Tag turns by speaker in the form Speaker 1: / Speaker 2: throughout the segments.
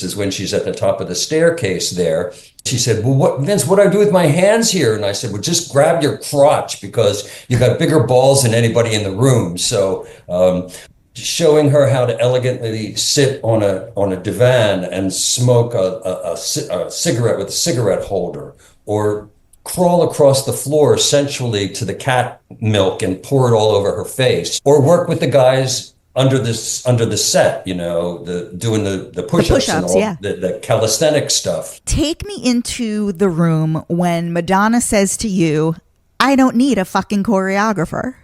Speaker 1: is when she's at the top of the staircase there. She said, well, what, Vince, what do I do with my hands here? And I said, well, just grab your crotch because you got bigger balls than anybody in the room. So showing her how to elegantly sit on a divan and smoke a cigarette with a cigarette holder, or crawl across the floor sensually to the cat milk and pour it all over her face, or work with the guys under the set, doing the push-ups and all,
Speaker 2: yeah.
Speaker 1: the calisthenic stuff.
Speaker 2: Take me into the room when Madonna says to you, I don't need a fucking choreographer.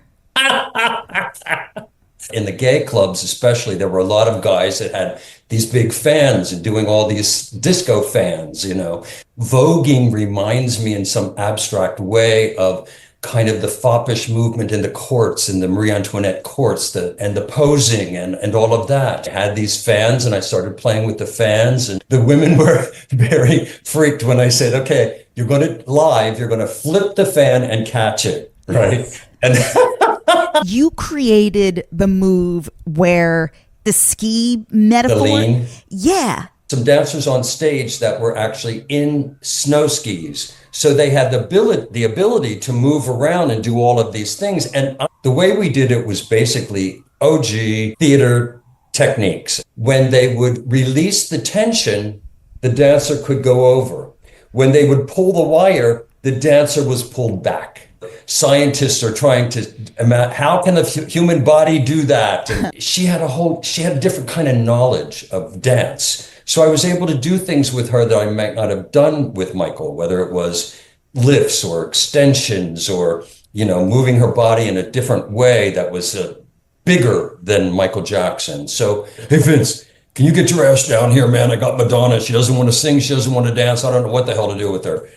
Speaker 1: In the gay clubs especially, there were a lot of guys that had these big fans and doing all these disco fans, Voguing reminds me in some abstract way of kind of the foppish movement in the courts, in the Marie Antoinette courts, and the posing and all of that. I had these fans and I started playing with the fans, and the women were very freaked when I said, okay, you're going to flip the fan and catch it, right? And
Speaker 2: you created the move where the ski metaphor.
Speaker 1: The lean.
Speaker 2: Yeah.
Speaker 1: Some dancers on stage that were actually in snow skis. So they had the ability to move around and do all of these things. And the way we did it was basically OG theater techniques. When they would release the tension, the dancer could go over. When they would pull the wire, the dancer was pulled back. Scientists are trying to imagine, how can the human body do that? And she had a different kind of knowledge of dance. So I was able to do things with her that I might not have done with Michael, whether it was lifts or extensions or, moving her body in a different way that was bigger than Michael Jackson. So, hey, Vince, can you get your ass down here, man? I got Madonna. She doesn't want to sing. She doesn't want to dance. I don't know what the hell to do with her.